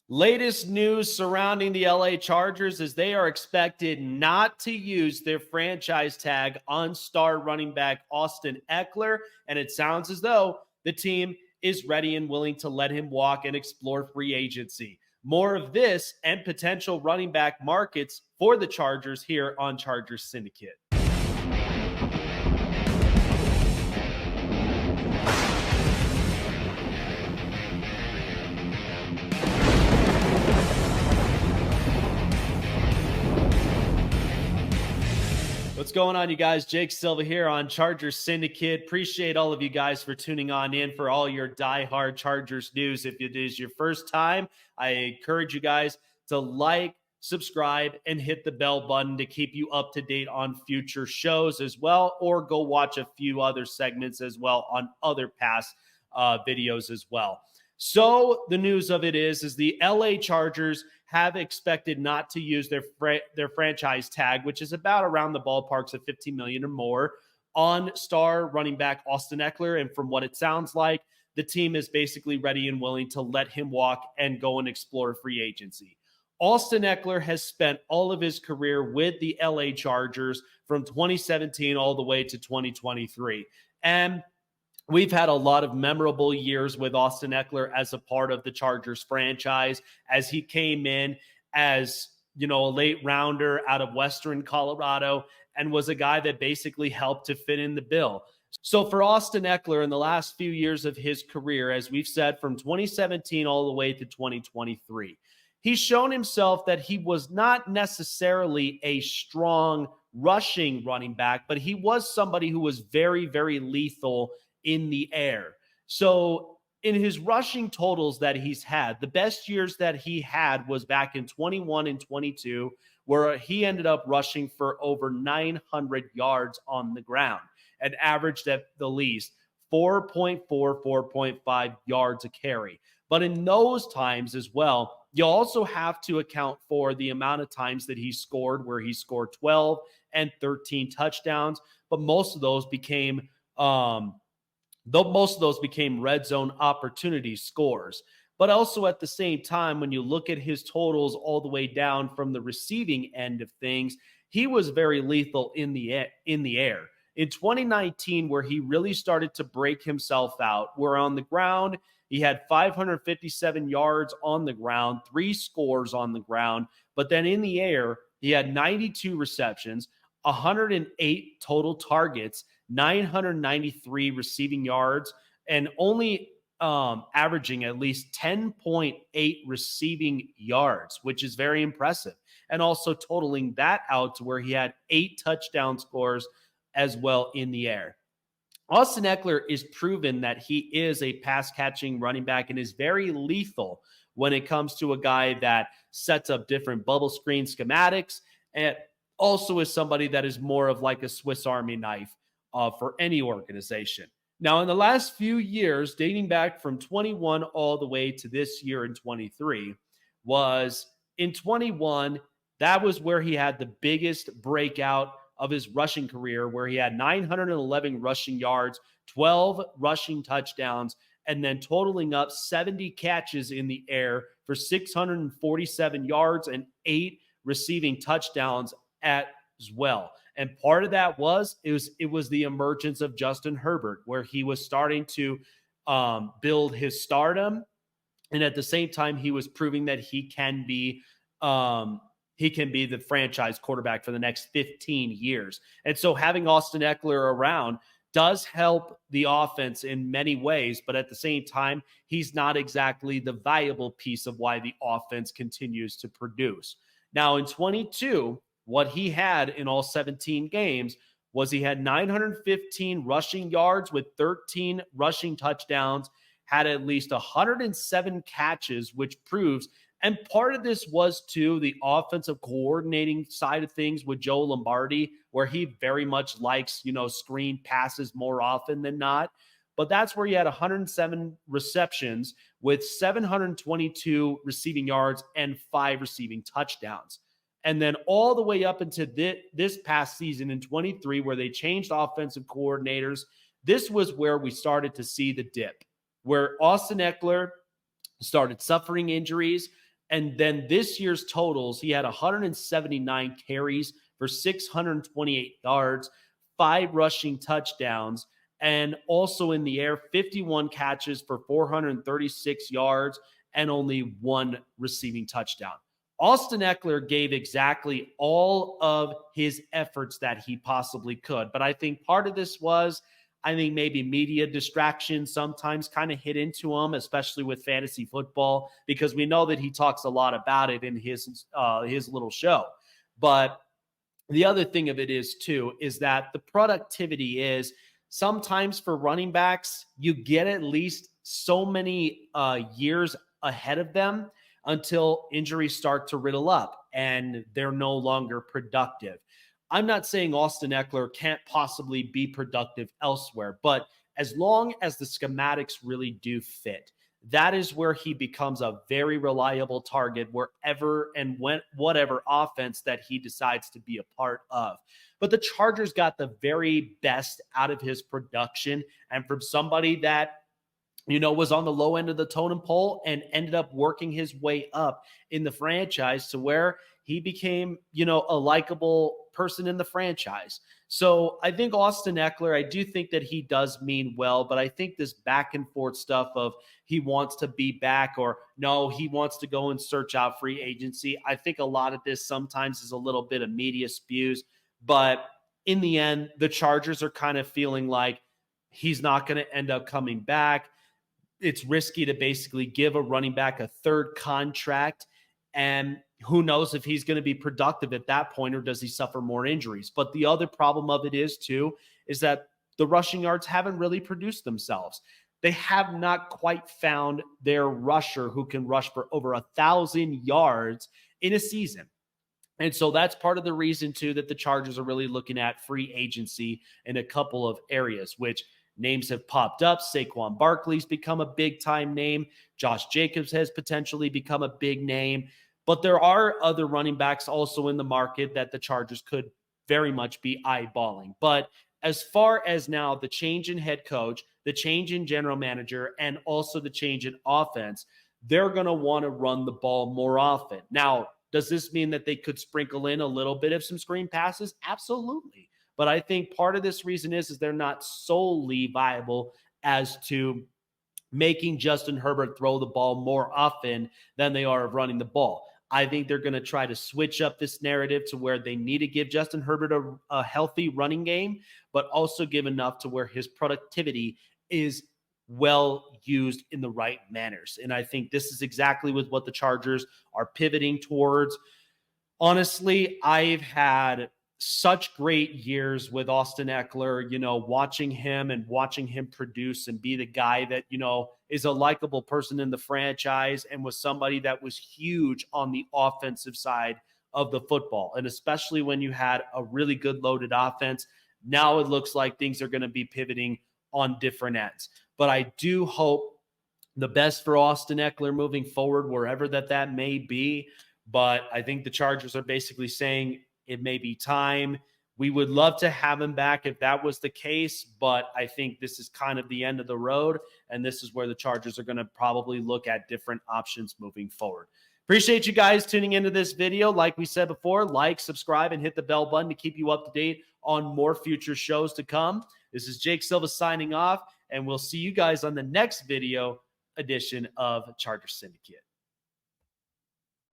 Latest news surrounding the LA Chargers is they are expected not to use their franchise tag on star running back Austin Ekeler, and it sounds as though the team is ready and willing to let him walk and explore free agency. More of this and potential running back markets for the Chargers here on Chargers Syndicate. What's going on, you guys? Jake Silva here on Chargers Syndicate. Appreciate all of you guys for tuning on in for all your diehard Chargers news. If it is your first time, I encourage you guys to like, subscribe, and hit the bell button to keep you up to date on future shows as well, or go watch a few other segments as well on other past videos as well. So the news of it is the LA Chargers have expected not to use their franchise tag, which is about around the ballparks of $15 million or more, on star running back Austin Ekeler. And from what it sounds like, the team is basically ready and willing to let him walk and go and explore free agency. Austin Ekeler has spent all of his career with the LA Chargers from 2017 all the way to 2023. And we've had a lot of memorable years with Austin Ekeler as a part of the Chargers franchise, as he came in as, a late rounder out of Western Colorado and was a guy that basically helped to fit in the bill. So for Austin Ekeler in the last few years of his career, as we've said, from 2017 all the way to 2023, he's shown himself that he was not necessarily a strong rushing running back, but he was somebody who was very, very lethal in the air. So in his rushing totals that he's had, the best years that he had was back in 21 and 22, where he ended up rushing for over 900 yards on the ground and averaged at the least 4.4, 4.5 yards a carry. But in those times as well, you also have to account for the amount of times that he scored, where he scored 12 and 13 touchdowns, but most of those became red zone opportunity scores. But also at the same time, when you look at his totals all the way down from the receiving end of things, he was very lethal in the air. In 2019, where he really started to break himself out, where on the ground, he had 557 yards on the ground, 3 scores on the ground, but then in the air, he had 92 receptions, 108 total targets, 993 receiving yards, and only averaging at least 10.8 receiving yards, which is very impressive. And also totaling that out to where he had 8 touchdown scores as well in the air. Austin Ekeler is proven that he is a pass-catching running back and is very lethal when it comes to a guy that sets up different bubble screen schematics, and also is somebody that is more of like a Swiss Army knife for any organization. Now, in the last few years, dating back from 21 all the way to this year in 23, was in 21, that was where he had the biggest breakout of his rushing career, where he had 911 rushing yards, 12 rushing touchdowns, and then totaling up 70 catches in the air for 647 yards and 8 receiving touchdowns as well. And part of that was the emergence of Justin Herbert, where he was starting to build his stardom, and at the same time he was proving that he can be the franchise quarterback for the next 15 years. And so having Austin Ekeler around does help the offense in many ways, but at the same time, he's not exactly the valuable piece of why the offense continues to produce. Now in 22, what he had in all 17 games was he had 915 rushing yards with 13 rushing touchdowns, had at least 107 catches, which proves, and part of this was too the offensive coordinating side of things with Joe Lombardi, where he very much likes, screen passes more often than not. But that's where he had 107 receptions with 722 receiving yards and 5 receiving touchdowns. And then all the way up into this past season in 23, where they changed offensive coordinators, this was where we started to see the dip, where Austin Ekeler started suffering injuries, And then this year's totals, he had 179 carries for 628 yards, 5 rushing touchdowns, and also in the air, 51 catches for 436 yards and only 1 receiving touchdown. Austin Ekeler gave exactly all of his efforts that he possibly could. But I think part of this was, I think maybe media distraction sometimes kind of hit into him, especially with fantasy football, because we know that he talks a lot about it in his little show. But the other thing of it is too, is that the productivity is sometimes for running backs, you get at least so many years ahead of them until injuries start to riddle up and they're no longer productive. I'm not saying Austin Ekeler can't possibly be productive elsewhere, but as long as the schematics really do fit, that is where he becomes a very reliable target wherever and when whatever offense that he decides to be a part of. But the Chargers got the very best out of his production, and from somebody that was on the low end of the totem pole and ended up working his way up in the franchise to where he became, a likable person in the franchise. So I think Austin Ekeler, I do think that he does mean well, but I think this back and forth stuff of he wants to be back or no, he wants to go and search out free agency. I think a lot of this sometimes is a little bit of media spews, but in the end, the Chargers are kind of feeling like he's not going to end up coming back. It's risky to basically give a running back a third contract. And who knows if he's going to be productive at that point or does he suffer more injuries? But the other problem of it is too, is that the rushing yards haven't really produced themselves. They have not quite found their rusher who can rush for over 1,000 yards in a season. And so that's part of the reason too that the Chargers are really looking at free agency in a couple of areas, which names have popped up. Saquon Barkley's become a big-time name. Josh Jacobs has potentially become a big name. But there are other running backs also in the market that the Chargers could very much be eyeballing. But as far as now, the change in head coach, the change in general manager, and also the change in offense, they're going to want to run the ball more often. Now, does this mean that they could sprinkle in a little bit of some screen passes? Absolutely. But I think part of this reason is they're not solely viable as to making Justin Herbert throw the ball more often than they are of running the ball. I think they're going to try to switch up this narrative to where they need to give Justin Herbert a healthy running game, but also give enough to where his productivity is well used in the right manners. And I think this is exactly with what the Chargers are pivoting towards. Honestly, I've had such great years with Austin Ekeler, watching him produce and be the guy that, is a likable person in the franchise and was somebody that was huge on the offensive side of the football. And especially when you had a really good loaded offense, now it looks like things are going to be pivoting on different ends. But I do hope the best for Austin Ekeler moving forward, wherever that may be. But I think the Chargers are basically saying it may be time. We would love to have him back if that was the case, but I think this is kind of the end of the road, and this is where the Chargers are going to probably look at different options moving forward. Appreciate you guys tuning into this video. Like we said before, like, subscribe, and hit the bell button to keep you up to date on more future shows to come. This is Jake Silva signing off, and we'll see you guys on the next video edition of Charger Syndicate.